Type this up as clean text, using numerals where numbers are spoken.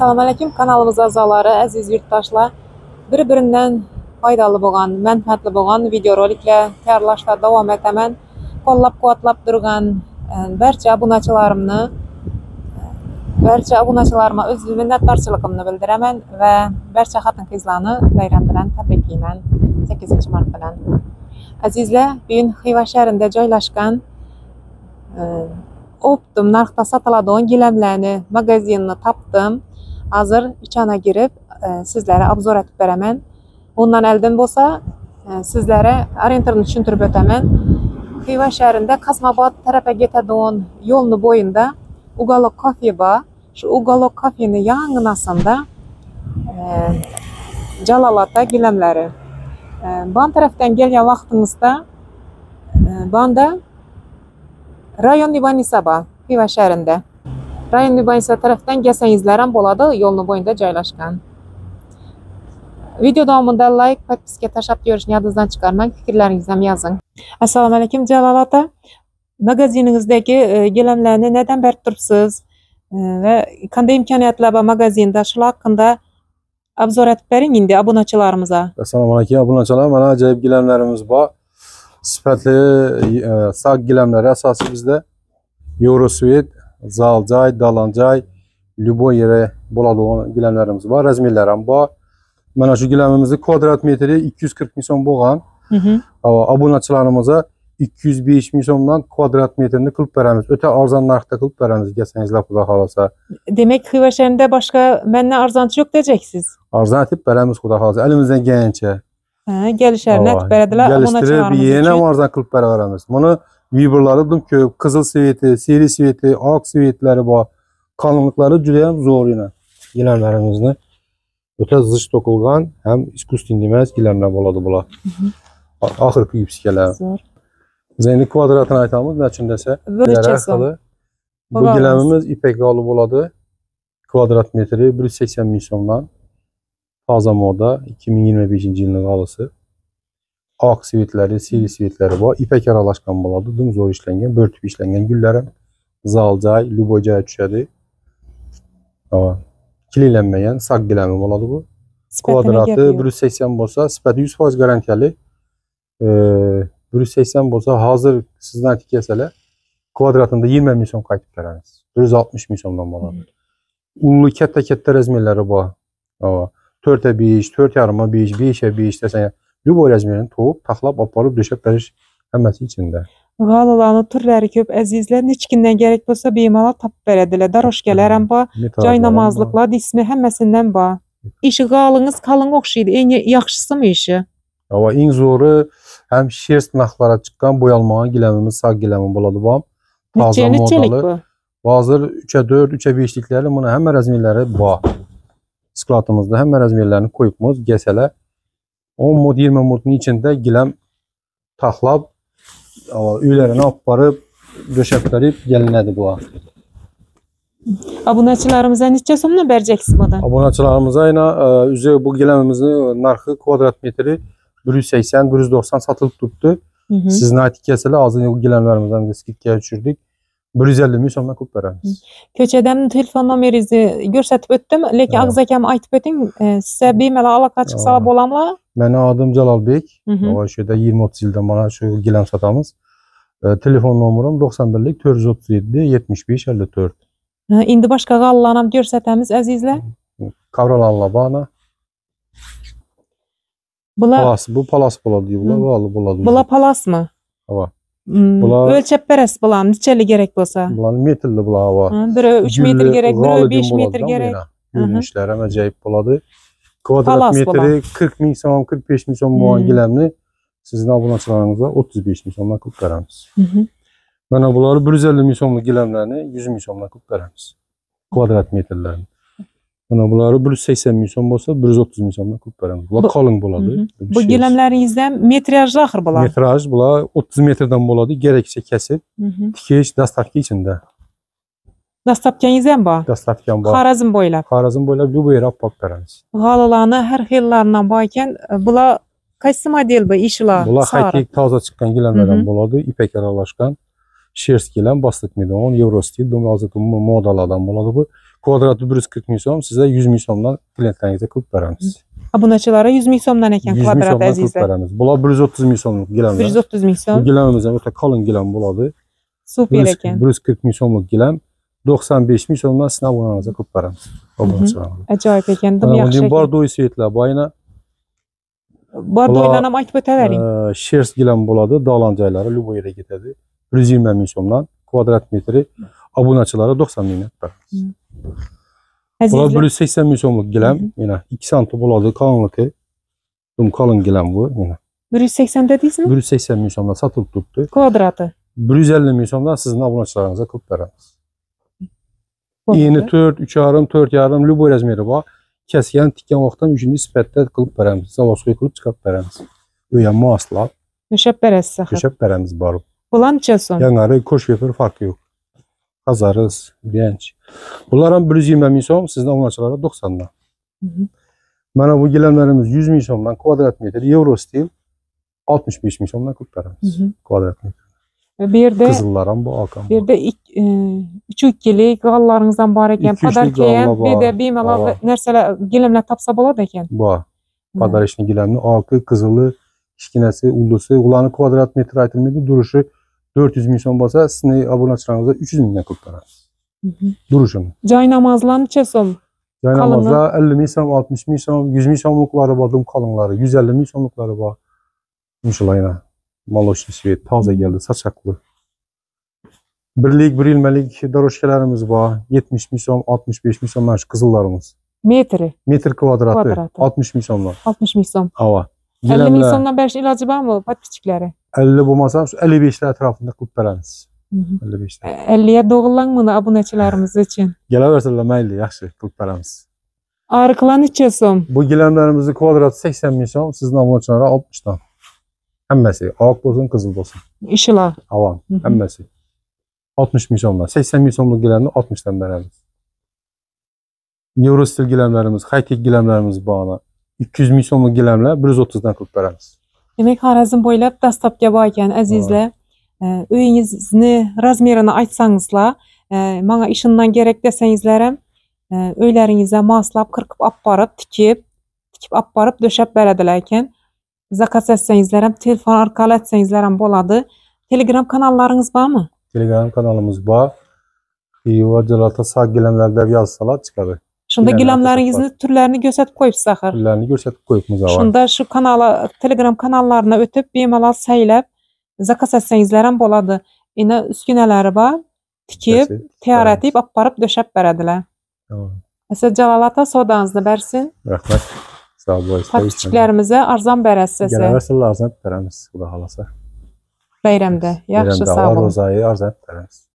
Assalamu alaykum kanalımız a'zolari, aziz yurtdoshlar. Bir-birinden foydali bo'lgan, manfaatli bo'lgan videoroliklar tayyorlashda davom etaman. Qo'llab-quvvatlab turgan barcha obunachilarima o'z minnatdorchiligimni bildiraman va barcha xotin-qizlarni bayram bilan tabriklayman 8-mart bilan. Azizlar, bugun Xiva shahrida joylashgan optim narxda sotiladigan gilamlarni magazinini topdim. Hozir ichana girib sizlarga obzor etib beraman. Bundan oldin bo'lsa sizlarga orientirni tushuntirib o'taman. Xiva shahrida Qasmobod tarafiga ketadigan yo'lning bo'yida Uголок kafe bor. Shu Uголок kafening yonginasida Jalolota gilamlari. Bu tarafdan kelgan vaqtimizda bunda Rayonniy больница bor Xiva shahrida. Rayonniy больница tarafdan kelsangizlar ham bo'ladi, yo'lning bo'yida joylashgan. Video davomida like, podpiska tashlab yurishni yodingizdan chiqarmang, fikrlaringizni ham yozing. Assalomu alaykum Jalolota. Magaziningizdagi gilamlarni neden berib turibsiz va qanday imkoniyatlar bor magazinda? Shular haqida obzor etib bering endi obunachilarimizga. Assalomu alaykum obunachilar. Mana ajoyib gilamlarimiz bor. Sifatli saq gilamlari asosiy bizda Eurosvet, Zaljoy, Dalanjoy, любой yere bo'ladigan gilamlarimiz bor. Razmerlar ham bor. Mana shu gilamimizni kvadrat metri 240 ming so'm bo'lgan. Obunachilarimizga 205 ming so'mdan kvadrat metrini qilib beramiz. O'ta arzon narxda qilib beramiz, desangizlar xudo xolasa. Demak, Xiva shahrida boshqa mendan arzonchi yo'q dejaksiz. Arzon etib beramiz xudo xolasa. Elimizdan kelgancha. Kelishlarini aytib beradilar obunachilarimiz uchun. Yana arzon qilib beramiz. Buni vibrlari ko'p, qizil sveti, seri sveti, oq svetlari bor. Qalinliklari juda ham zo'r yana gilamlarimizni. O'ta zich to'qilgan, ham искусственный emas gilamlar bo'ladi bular. Oxirgi yupskalar. Zo'r. Endi kvadratini aytamiz, nechun desa, bu gilamimiz ipak yoli bo'ladi. Kvadrat metri 180 ming so'mdan. Toza moda 2025-yilning g'olisi. Oq svetlari, seri svetlari bor. Ipak aralashgan bo'ladi, dum zo'r ishlangan, bo'rtib ishlangan gullari. Zaljoy, любой joyga tushadi. Kililanmagan saq gilami bo'ladi bu. Kvadrati 180 bo'lsa, sifati 100% garantiyali. 180 bo'lsa, hozir sizdan aytib kelsalar, kvadratında 20 ming so'm qaytib beramiz. 160 ming so'mdan bo'ladi. Ulli katta razmerlari bor. 4x5, 4.5, 5x5 desang, любой razmerini to'p, taxlab, olib borib döşab berish hammasi ichida. G'alalarning turlari ko'p azizlar, nechkindan kerak bo'lsa bemalol topib beradilar. Daroshkalar ham bor, joy namozliklar, dismi hammasidan bor. Ishi g'alingiz qalin o'xshaydi. Eng yaxshisimi ishi? Eng zo'ri ham sherst narxlara chiqqan bo'yalmagan gilamimiz, saq gilami bo'ladi bu ham. Toza modeli. Hozir 3x4, 3x5liklar buni hamma razmerlari bor. Skladimizda hamma razmerlarni qo'yibmiz, kelsalar 10 mod, 20 modning ichida gilam taxlab, uylarini olib borib, döşab berib kelinadi bu. Obunachilarimizga necha so'mdan berjaksiz bundan? Obunachilarimizga ayna o'zi bu gilamimizning narxi kvadrat metri 180, 190 satılıp tuttu. Sizin aytib kelsalar, hozir bu gilamlarimizdan skidkaga tushirdik. 150 ming so'mdan qilib beramiz. Ko'chadan telefon nomeringizni ko'rsatib o'tdim, lekin og'iz akam aytib o'ting, sizga bemalol aloqa chiqsalar bo'lammi? Meni adım Jalolbek. Shu yerda 20-30 yildan mana shu gilam sotamiz. Telefon nomerim 91 437 75 54. Endi boshqa g'allarni ham ko'rsatamiz azizlar. Kavralarlar bana. Bu palas bo'ladi, bo'ladi. Bular palasmi? Ha. O'lchab berasiz bularni, nechalik kerak bo'lsa? Bular metrli bular. Biri 3 metr kerak, biri 5 metr kerak. Ko'rinishlari ham ajoyib bo'ladi. Kvadrat metri 40 ming so'm, 45 ming so'm bo'lgan gilamni sizning obunachilaringizga 35 ming so'mdan qilib beramiz. Mana bular 150 ming so'mlik gilamlarni 100 ming so'mdan qilib beramiz. Kvadrat metrlarni. Mana bular 180 ming so'm bo'lsa, 130 ming so'mdan qilib beramiz. Bular qalin bo'ladi. Bu gilamlaringizda metrajli axir bular. Metraj bular 30 metrdan bo'ladi, keraksa kesib, tikish dastavka ichida. Dastavkangiz ham bor? Dastavkam bor. Xorazm bo'ylab. Xorazm bo'ylab любой yere olib beramiz. G'alalarni har xillaridan bor ekan, bular qaysi model bu ishlar? Bular haytek toza chiqqan gilamlardan bo'ladi, ipak aralashgan. Sherst gilam, bostik medon, Eurostil, hozirgi modalardan bo'ladi bu. Kvadratı 140 min so'm, sizə 100 min so'mdan klientlərinizə qılıb verəmiz. Abunaçılara 100 min so'mdan ekan 100 min kvadrat so'mdan qılıb əzizlər. verəmiz. Bunlar 130 min so'mluq giləmlər. 130 min Bu so'm. giləmimizə ötə qalın giləm buladı. Super ekan. 140 min so'mluq giləm. 95 min so'mdan sizin abunanıza qılıb verəmiz. Abunaçılarına. Ajoyib ekan, dim yaxshi ekan. Bardoy svetlər bayına. Bardoylarni ham aytib o'tavering. Şers giləm buladı. Dağlancayları Lübo yerə getədi. 120 min so'mdan kvadrat metri abunaçılara 90 min verəmiz. Bunlar Əzizlər, 180 min so'mluq giləm. Yine 2 santim buladı qalınlığı. Dum qalın giləm bu. Yine 180 dedingizmi? 180 min so'mdan satılıb tutdu. Kvadratı. 150 min so'mdan sizin abunaçılarınıza qılıb verəmiz. Yeni 4, 3,5, 4,5 Lübo rəzmeri var. Kəsgən, tikən vaxtdan 3-cü sifətdə qılıb verəmiz. Zavasoy qılıb çıxıb verəmiz. Öyənmə asla. Döşəb bərəsiz axı. Döşəb verəmiz barıb. Bular neçə so'm? Yanları koşvefer farkı yok. Kazarız, genç. Bunların 120 min so'm, sizden abunaçılara 90'dan. Bana bu giləmlərimiz 100 min so'mdan kvadrat metr euro istəyim. 65 min so'mdan qılıb verəmiz. Kvadrat metr. Bir yerdə Qızıllarım bu alkan. bir yerdə 3-2'lik qallarınızdan var ekan, 2-3'lik padarkayam, qalla bir var. də bemalol nərsələr, giləmlər tapsa болады ekan. Bu. Padar işini giləmli, alkı, qızılı, işkinəsi, uldusu. Ulanı kvadrat metr aytılmıydı. Duruşu 400 min so'm bolsa, sizin abunaçılarınıza 300 mindən qılıb verəmiz. Duruşunu. Joy namazlar neçə so'm? Caynamazda 50 min so'm, 60 min so'm, 100 min so'mluqları var, qalınları, 150 min so'mluqları var. İnşallah yine maloşni svet, taze geldi, saçaklı. Birlik, bir ilmelik daroşkelerimiz var. 70 min so'm, 65 min so'm kızıllarımız. Metri. Metr kvadratı, Kvadratı. 60 min so'mlar. 60 min so'm. Hava. 50 min so'mdan bəş ilacı varmı? Patpiçikləri. 50 bulmasa 55'ler etrafında qılıb verəmiz. 55'ler. 50'ye doğulanmını abunaçılarımız için. Gələ versinlər məyli, yaxşı qılıb verəmiz. Arıqlar neçə so'm? Bu giləmlərimizi kvadratı 80 min so'm, sizin abunaçılara 60'dan. Həmməsi, ağ olsun, qızıl olsun. İşila. Hava, həmməsi. 60 min so'mdan. 80 min so'mluq giləmini 60'dan verəmiz. Euro stil giləmlərimiz, high-tech giləmlərimiz bağına. 200 min so'mluq giləmlər 130'dan qılıb verəmiz. Demək, Xarəzm boylab dastabga var ekan, əzizlər. Öyünüzni, razmerini aytsanızlar, mənə işindən gerek desənizlərəm, öylərinizə maslab, qırqıb apparıb, tikib apparıb, döşəb bələdilər ekan. Zakaz etsənizlərəm, telefon arqalı etsənizlərəm boladı. Telegram kanallarınız var mı? Telegram kanalımız var. Xiva, Cəlata, sağ giləmlərdə yazsalar çıxarır. Şunda giləmlərinizin türlərini göstərib qoyubsuz axır. Türlərini göstərib qoyubumuz var. Şunda şu kanala, Telegram kanallarına ötüb, bemalal səyləb, zakaz etsənizlərəm boladı. Yine üskünələri var, tikib, tiyar etib, apparıb, döşəb bərədilər. Əsəd Cəlalata sodanızını bərsin. Rəhmət. Sağ ol. Patpiçiklərimizə arzan bərəsi səsə. Gələ versinlər arzan verəmiz. Bu da halasa. Bayramda. Yaxşı, sağ olun. Rozayı arzan verəmiz.